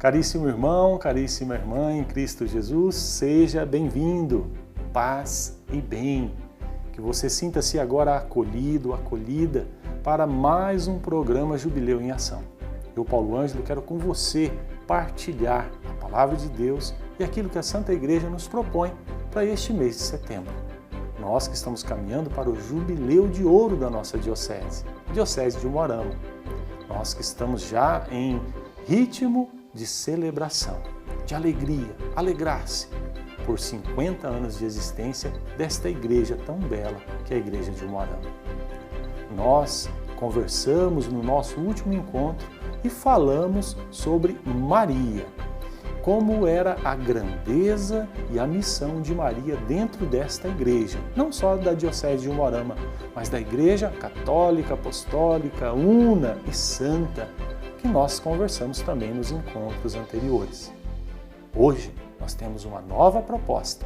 Caríssimo irmão, caríssima irmã em Cristo Jesus, seja bem-vindo, paz e bem. Que você sinta-se agora acolhido, acolhida para mais um programa Jubileu em Ação. Eu, Paulo Ângelo, quero com você partilhar a Palavra de Deus e aquilo que a Santa Igreja nos propõe para este mês de setembro. Nós que estamos caminhando para o Jubileu de Ouro da nossa Diocese, Diocese de Umuarama. Nós que estamos já em ritmo de celebração, de alegria, alegrar-se por 50 anos de existência desta igreja tão bela que é a Igreja de Umuarama. Nós conversamos no nosso último encontro e falamos sobre Maria, como era a grandeza e a missão de Maria dentro desta igreja, não só da Diocese de Umuarama, mas da Igreja Católica, Apostólica, Una e Santa, que nós conversamos também nos encontros anteriores. Hoje nós temos uma nova proposta.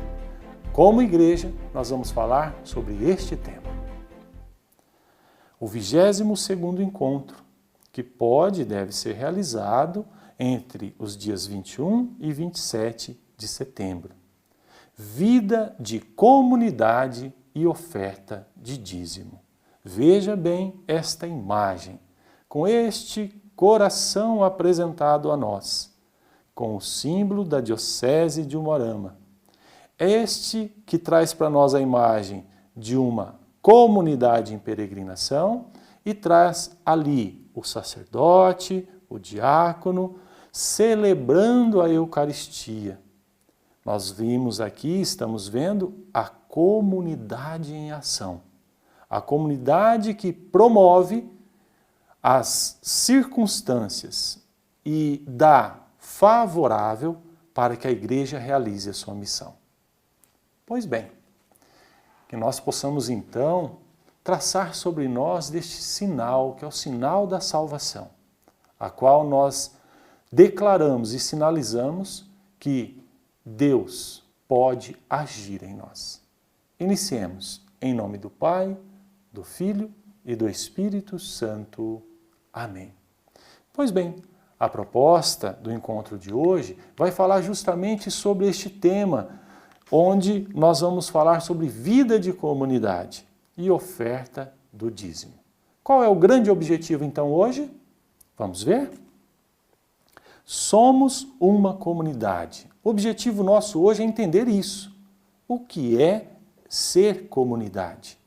Como igreja, nós vamos falar sobre este tema. O 22º encontro, que pode e deve ser realizado entre os dias 21 e 27 de setembro. Vida de comunidade e oferta de dízimo. Veja bem esta imagem, com este coração apresentado a nós, com o símbolo da Diocese de Umuarama. Este que traz para nós a imagem de uma comunidade em peregrinação e traz ali o sacerdote, o diácono, celebrando a Eucaristia. Nós vimos aqui, estamos vendo a comunidade em ação. A comunidade que promove as circunstâncias e dá favorável para que a igreja realize a sua missão. Pois bem, que nós possamos então traçar sobre nós deste sinal, que é o sinal da salvação, a qual nós declaramos e sinalizamos que Deus pode agir em nós. Iniciemos em nome do Pai, do Filho e do Espírito Santo. Amém. Pois bem, a proposta do encontro de hoje vai falar justamente sobre este tema, onde nós vamos falar sobre vida de comunidade e oferta do dízimo. Qual é o grande objetivo então hoje? Vamos ver? Somos uma comunidade. O objetivo nosso hoje é entender isso. O que é ser comunidade?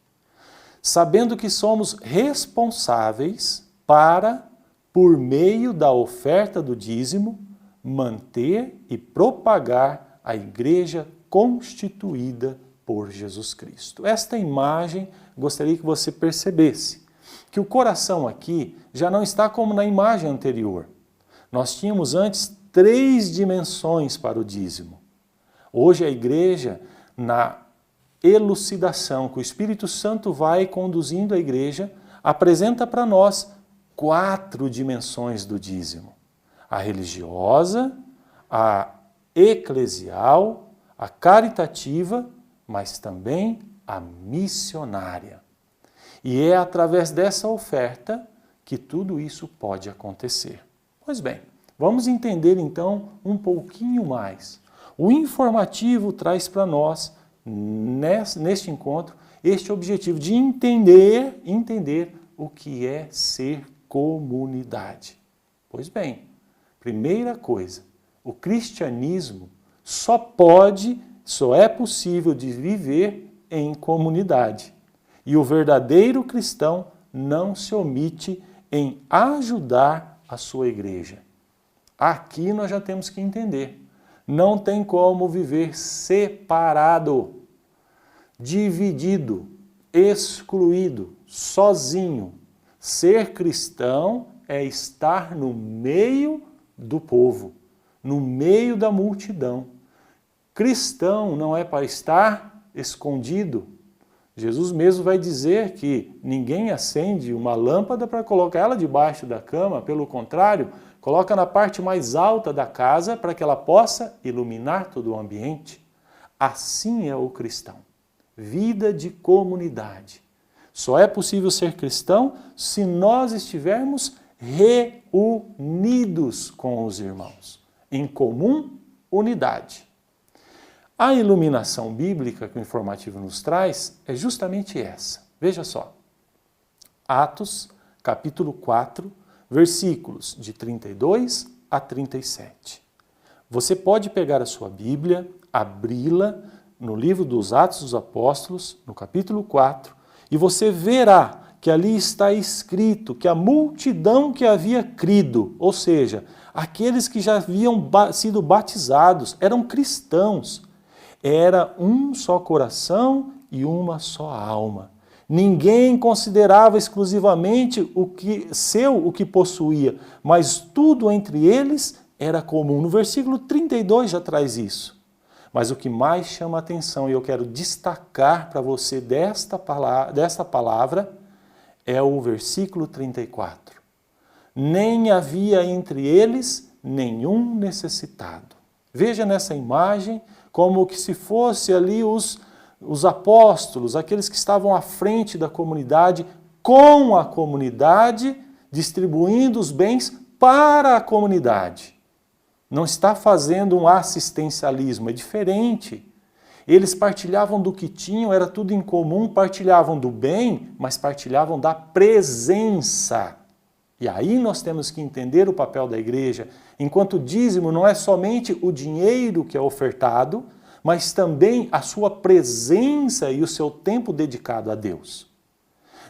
Sabendo que somos responsáveis para, por meio da oferta do dízimo, manter e propagar a igreja constituída por Jesus Cristo. Esta imagem, gostaria que você percebesse, que o coração aqui já não está como na imagem anterior. Nós tínhamos antes 3 dimensões para o dízimo. Hoje a igreja, na elucidação que o Espírito Santo vai conduzindo a igreja, apresenta para nós 4 dimensões do dízimo. A religiosa, a eclesial, a caritativa, mas também a missionária. E é através dessa oferta que tudo isso pode acontecer. Pois bem, vamos entender então um pouquinho mais. O informativo traz para nós, neste encontro, este objetivo de entender o que é ser comunidade. Pois bem, primeira coisa, o cristianismo só é possível de viver em comunidade. E o verdadeiro cristão não se omite em ajudar a sua igreja. Aqui nós já temos que entender. Não tem como viver separado, dividido, excluído, sozinho. Ser cristão é estar no meio do povo, no meio da multidão. Cristão não é para estar escondido. Jesus mesmo vai dizer que ninguém acende uma lâmpada para colocar ela debaixo da cama, pelo contrário, coloca na parte mais alta da casa para que ela possa iluminar todo o ambiente. Assim é o cristão. Vida de comunidade. Só é possível ser cristão se nós estivermos reunidos com os irmãos, em comum unidade. A iluminação bíblica que o informativo nos traz é justamente essa. Veja só. Atos, capítulo 4, versículos de 32 a 37. Você pode pegar a sua Bíblia, abri-la no livro dos Atos dos Apóstolos, no capítulo 4, e você verá que ali está escrito que a multidão que havia crido, ou seja, aqueles que já haviam sido batizados, eram cristãos. Era um só coração e uma só alma. Ninguém considerava exclusivamente o que possuía, mas tudo entre eles era comum. No versículo 32 já traz isso. Mas o que mais chama a atenção, e eu quero destacar para você desta palavra, é o versículo 34. Nem havia entre eles nenhum necessitado. Veja nessa imagem como que se fosse ali os apóstolos, aqueles que estavam à frente da comunidade, com a comunidade, distribuindo os bens para a comunidade. Não está fazendo um assistencialismo, é diferente. Eles partilhavam do que tinham, era tudo em comum, partilhavam do bem, mas partilhavam da presença. E aí nós temos que entender o papel da igreja, enquanto o dízimo não é somente o dinheiro que é ofertado, mas também a sua presença e o seu tempo dedicado a Deus.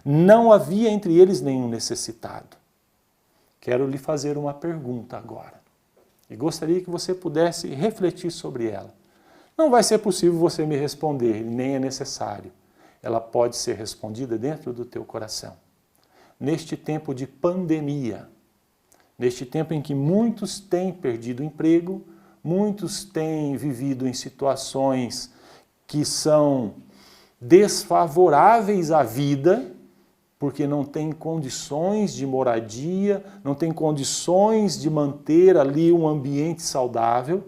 Não havia entre eles nenhum necessitado. Quero lhe fazer uma pergunta agora, e gostaria que você pudesse refletir sobre ela. Não vai ser possível você me responder, nem é necessário. Ela pode ser respondida dentro do teu coração. Neste tempo de pandemia, neste tempo em que muitos têm perdido o emprego, muitos têm vivido em situações que são desfavoráveis à vida, porque não têm condições de moradia, não têm condições de manter ali um ambiente saudável.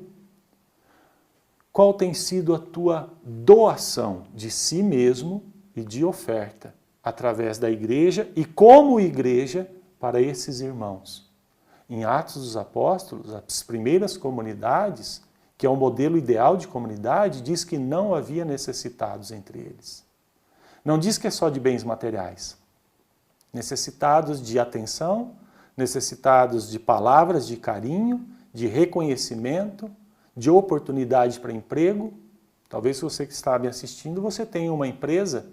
Qual tem sido a tua doação de si mesmo e de oferta através da igreja e como igreja para esses irmãos? Em Atos dos Apóstolos, as primeiras comunidades, que é o modelo ideal de comunidade, diz que não havia necessitados entre eles. Não diz que é só de bens materiais. Necessitados de atenção, necessitados de palavras de carinho, de reconhecimento, de oportunidade para emprego. Talvez você que está me assistindo, você tenha uma empresa.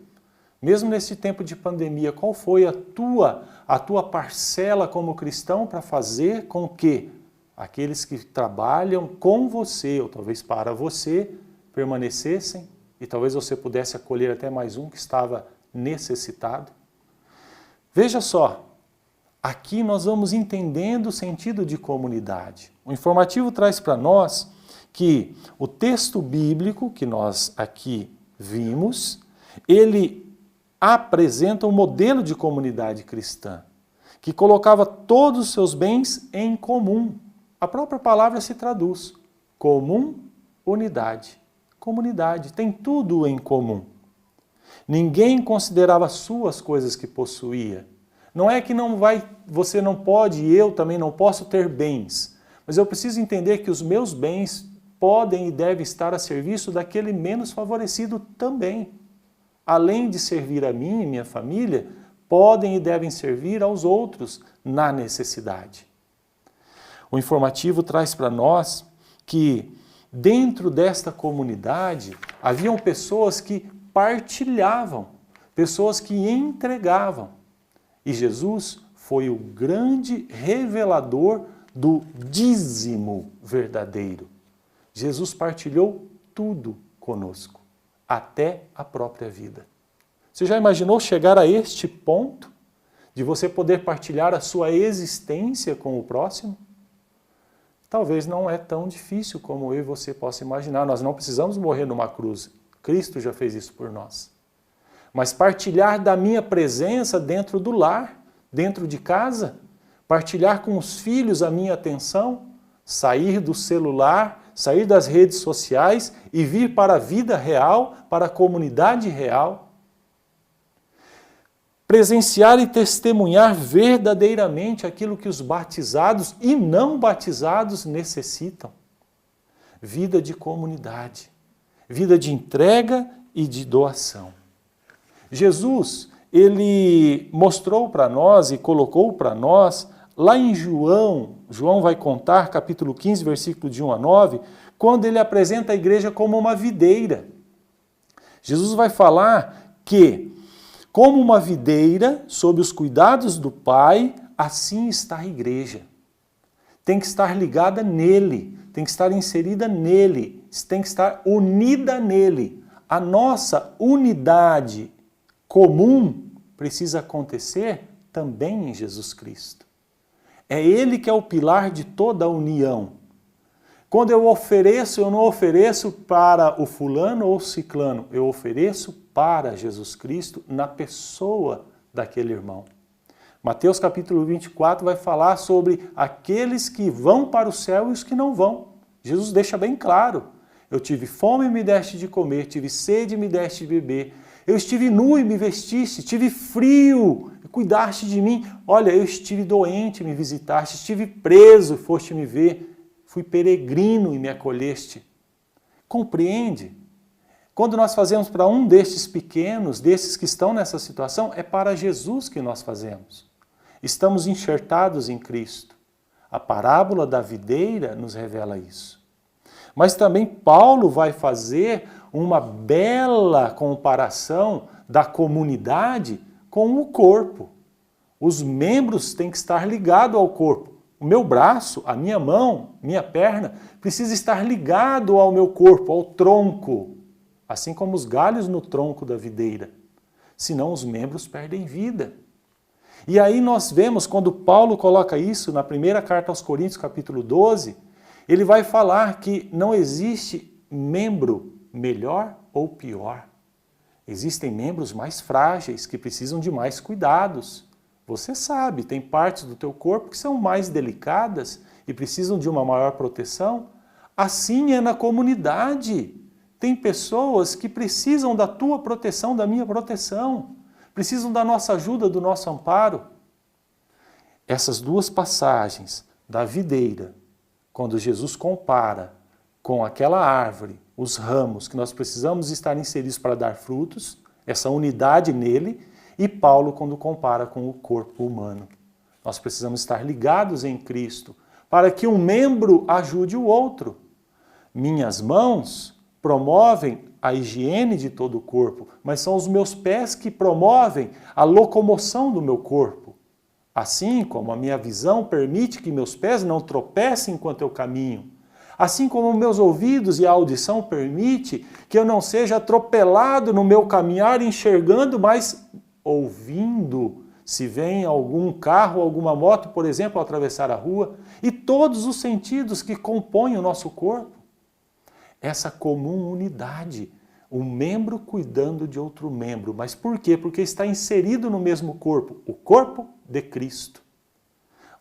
Mesmo nesse tempo de pandemia, qual foi a tua parcela como cristão para fazer com que aqueles que trabalham com você, ou talvez para você, permanecessem e talvez você pudesse acolher até mais um que estava necessitado? Veja só, aqui nós vamos entendendo o sentido de comunidade. O informativo traz para nós que o texto bíblico que nós aqui vimos, ele apresenta um modelo de comunidade cristã, que colocava todos os seus bens em comum. A própria palavra se traduz, comum, unidade. Comunidade, tem tudo em comum. Ninguém considerava suas coisas que possuía. Não é que você não pode e eu também não posso ter bens, mas eu preciso entender que os meus bens podem e devem estar a serviço daquele menos favorecido também. Além de servir a mim e minha família, podem e devem servir aos outros na necessidade. O informativo traz para nós que dentro desta comunidade haviam pessoas que partilhavam, pessoas que entregavam. E Jesus foi o grande revelador do dízimo verdadeiro. Jesus partilhou tudo conosco, até a própria vida. Você já imaginou chegar a este ponto de você poder partilhar a sua existência com o próximo? Talvez não é tão difícil como eu e você possa imaginar. Nós não precisamos morrer numa cruz. Cristo já fez isso por nós. Mas partilhar da minha presença dentro do lar, dentro de casa, partilhar com os filhos a minha atenção, sair do celular, sair das redes sociais e vir para a vida real, para a comunidade real. presenciar e testemunhar verdadeiramente aquilo que os batizados e não batizados necessitam. Vida de comunidade, vida de entrega e de doação. Jesus, ele mostrou para nós e colocou para nós, lá em João vai contar, capítulo 15, versículo de 1 a 9, quando ele apresenta a igreja como uma videira. Jesus vai falar que, como uma videira, sob os cuidados do Pai, assim está a igreja. Tem que estar ligada nele, tem que estar inserida nele, tem que estar unida nele. A nossa unidade comum precisa acontecer também em Jesus Cristo. É ele que é o pilar de toda a união. Quando eu não ofereço para o fulano ou ciclano, eu ofereço para Jesus Cristo na pessoa daquele irmão. Mateus capítulo 24 vai falar sobre aqueles que vão para o céu e os que não vão. Jesus deixa bem claro, eu tive fome e me deste de comer, tive sede e me deste de beber, eu estive nu e me vestiste, tive frio e cuidaste de mim, olha, eu estive doente e me visitaste, estive preso e foste me ver, fui peregrino e me acolheste. Compreende? Quando nós fazemos para um destes pequenos, desses que estão nessa situação, é para Jesus que nós fazemos. Estamos enxertados em Cristo. A parábola da videira nos revela isso. Mas também Paulo vai fazer uma bela comparação da comunidade com o corpo. Os membros têm que estar ligados ao corpo. O meu braço, a minha mão, minha perna, precisa estar ligado ao meu corpo, ao tronco, assim como os galhos no tronco da videira. Senão os membros perdem vida. E aí nós vemos, quando Paulo coloca isso na primeira carta aos Coríntios, capítulo 12, ele vai falar que não existe membro melhor ou pior. Existem membros mais frágeis, que precisam de mais cuidados. Você sabe, tem partes do teu corpo que são mais delicadas e precisam de uma maior proteção. Assim é na comunidade. Tem pessoas que precisam da tua proteção, da minha proteção. Precisam da nossa ajuda, do nosso amparo. Essas duas passagens da videira, quando Jesus compara com aquela árvore, os ramos que nós precisamos estar inseridos para dar frutos, essa unidade nele, e Paulo quando compara com o corpo humano. Nós precisamos estar ligados em Cristo para que um membro ajude o outro. Minhas mãos promovem a higiene de todo o corpo, mas são os meus pés que promovem a locomoção do meu corpo. Assim como a minha visão permite que meus pés não tropecem enquanto eu caminho, assim como meus ouvidos e a audição permite que eu não seja atropelado no meu caminhar enxergando, mas ouvindo, se vem algum carro, alguma moto, por exemplo, ao atravessar a rua, e todos os sentidos que compõem o nosso corpo. Essa comum unidade, um membro cuidando de outro membro. Mas por quê? Porque está inserido no mesmo corpo, o corpo de Cristo.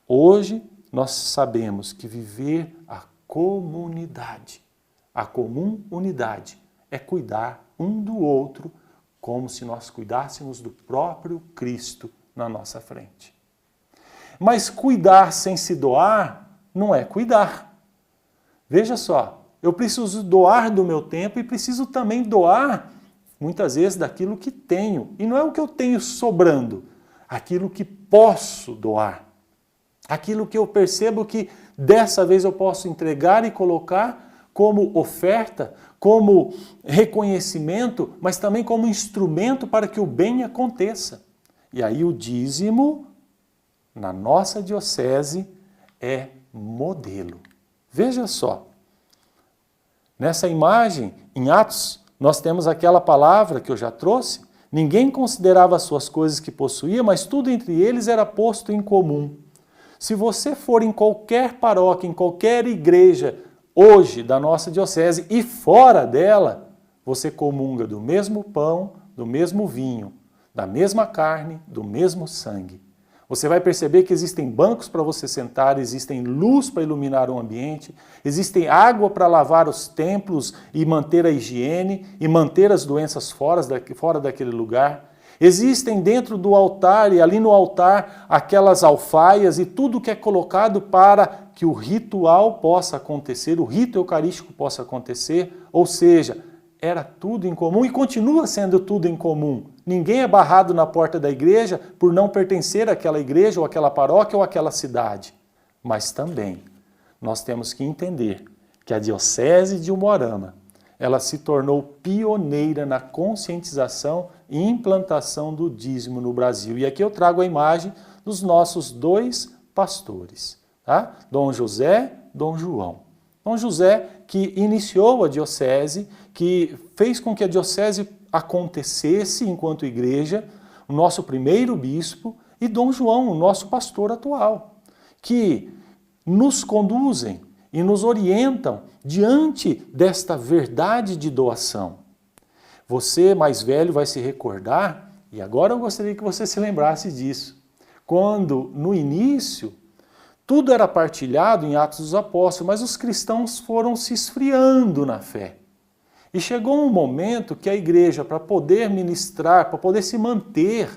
Hoje nós sabemos que viver a comunidade, a comum unidade, é cuidar um do outro como se nós cuidássemos do próprio Cristo na nossa frente. Mas cuidar sem se doar não é cuidar. Veja só, eu preciso doar do meu tempo e preciso também doar, muitas vezes, daquilo que tenho. E não é o que eu tenho sobrando, aquilo que posso doar. Aquilo que eu percebo que dessa vez eu posso entregar e colocar como oferta, como reconhecimento, mas também como instrumento para que o bem aconteça. E aí o dízimo, na nossa diocese, é modelo. Veja só, nessa imagem, em Atos, nós temos aquela palavra que eu já trouxe, ninguém considerava as suas coisas que possuía, mas tudo entre eles era posto em comum. Se você for em qualquer paróquia, em qualquer igreja, hoje, da nossa diocese e fora dela, você comunga do mesmo pão, do mesmo vinho, da mesma carne, do mesmo sangue. Você vai perceber que existem bancos para você sentar, existem luz para iluminar o ambiente, existem água para lavar os templos e manter a higiene e manter as doenças fora daquele lugar. Existem dentro do altar e ali no altar aquelas alfaias e tudo que é colocado para que o ritual possa acontecer, o rito eucarístico possa acontecer, ou seja, era tudo em comum e continua sendo tudo em comum. Ninguém é barrado na porta da igreja por não pertencer àquela igreja ou àquela paróquia ou àquela cidade. Mas também nós temos que entender que a Diocese de Umuarama, ela se tornou pioneira na conscientização e implantação do dízimo no Brasil. E aqui eu trago a imagem dos nossos dois pastores, tá? Dom José, Dom João. Dom José, que iniciou a diocese, que fez com que a diocese acontecesse enquanto igreja, o nosso primeiro bispo, e Dom João, o nosso pastor atual, que nos conduzem e nos orientam diante desta verdade de doação. Você, mais velho, vai se recordar, e agora eu gostaria que você se lembrasse disso, quando no início tudo era partilhado em Atos dos Apóstolos, mas os cristãos foram se esfriando na fé. E chegou um momento que a igreja, para poder ministrar, para poder se manter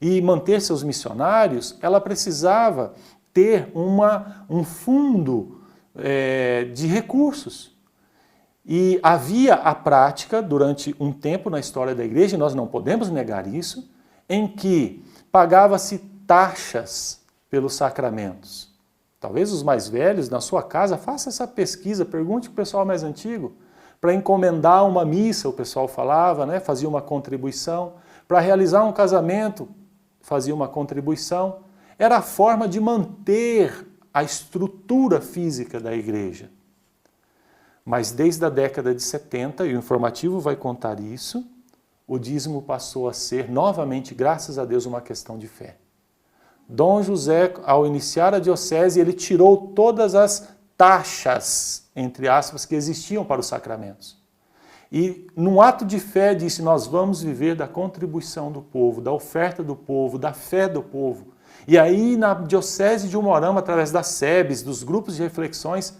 e manter seus missionários, ela precisava ter um fundo de recursos. E havia a prática, durante um tempo na história da igreja, e nós não podemos negar isso, em que pagava-se taxas pelos sacramentos. Talvez os mais velhos, na sua casa, faça essa pesquisa, pergunte para o pessoal mais antigo. Para encomendar uma missa, o pessoal falava, né? Fazia uma contribuição. Para realizar um casamento, fazia uma contribuição. Era a forma de manter a estrutura física da igreja. Mas desde a década de 70, e o informativo vai contar isso, o dízimo passou a ser, novamente, graças a Deus, uma questão de fé. Dom José, ao iniciar a diocese, ele tirou todas as taxas, entre aspas, que existiam para os sacramentos. E, num ato de fé, disse, nós vamos viver da contribuição do povo, da oferta do povo, da fé do povo. E aí, na diocese de Umuarama, através das SEBs, dos grupos de reflexões,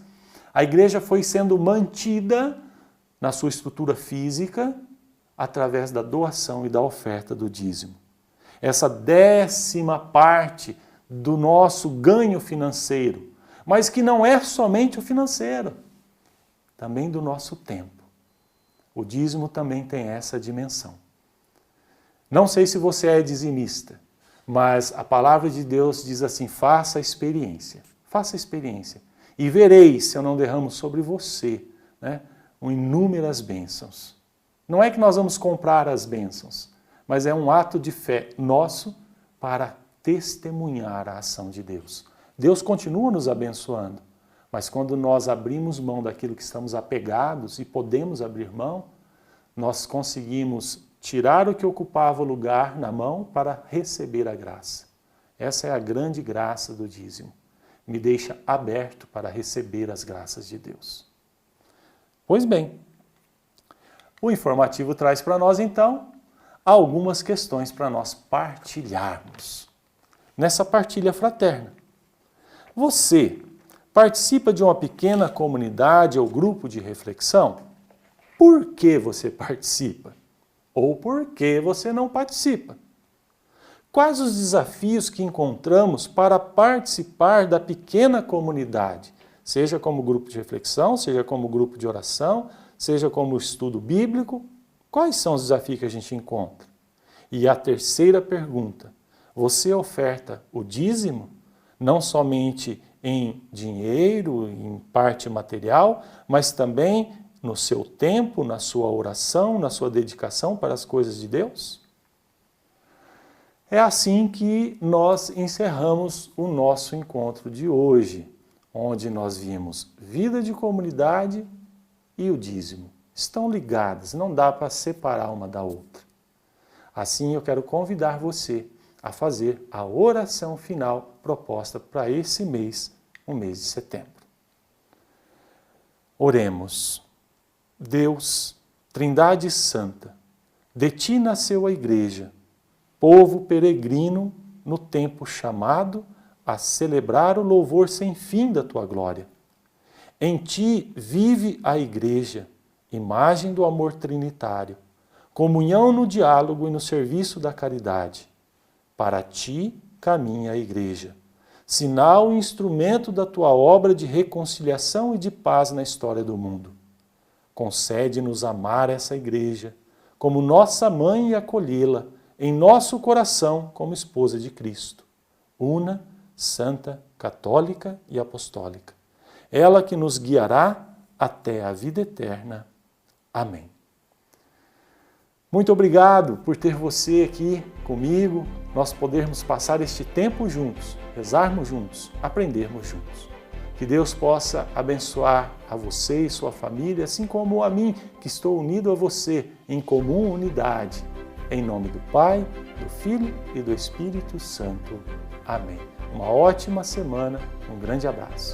a igreja foi sendo mantida na sua estrutura física através da doação e da oferta do dízimo. Essa 10ª parte do nosso ganho financeiro, mas que não é somente o financeiro, também do nosso tempo. O dízimo também tem essa dimensão. Não sei se você é dizimista, mas a palavra de Deus diz assim, faça a experiência, e vereis se eu não derramo sobre você, né, inúmeras bênçãos. Não é que nós vamos comprar as bênçãos, mas é um ato de fé nosso para testemunhar a ação de Deus. Deus continua nos abençoando, mas quando nós abrimos mão daquilo que estamos apegados e podemos abrir mão, nós conseguimos tirar o que ocupava o lugar na mão para receber a graça. Essa é a grande graça do dízimo. Me deixa aberto para receber as graças de Deus. Pois bem, o informativo traz para nós, então, algumas questões para nós partilharmos. Nessa partilha fraterna. Você participa de uma pequena comunidade ou grupo de reflexão? Por que você participa? Ou por que você não participa? Quais os desafios que encontramos para participar da pequena comunidade? Seja como grupo de reflexão, seja como grupo de oração, seja como estudo bíblico. Quais são os desafios que a gente encontra? E a terceira pergunta, você oferta o dízimo, não somente em dinheiro, em parte material, mas também no seu tempo, na sua oração, na sua dedicação para as coisas de Deus? É assim que nós encerramos o nosso encontro de hoje, onde nós vimos vida de comunidade e o dízimo. Estão ligadas, não dá para separar uma da outra. Assim, eu quero convidar você a fazer a oração final proposta para esse mês, o mês de setembro. Oremos. Deus, Trindade Santa, de ti nasceu a Igreja, povo peregrino no tempo chamado a celebrar o louvor sem fim da tua glória. Em ti vive a Igreja, imagem do amor trinitário, comunhão no diálogo e no serviço da caridade. Para ti caminha a Igreja, sinal e instrumento da tua obra de reconciliação e de paz na história do mundo. Concede-nos amar essa Igreja como nossa mãe e acolhê-la em nosso coração como esposa de Cristo, una, santa, católica e apostólica. Ela que nos guiará até a vida eterna. Amém. Muito obrigado por ter você aqui comigo, nós podermos passar este tempo juntos, rezarmos juntos, aprendermos juntos. Que Deus possa abençoar a você e sua família, assim como a mim, que estou unido a você em comum unidade. Em nome do Pai, do Filho e do Espírito Santo. Amém. Uma ótima semana, um grande abraço.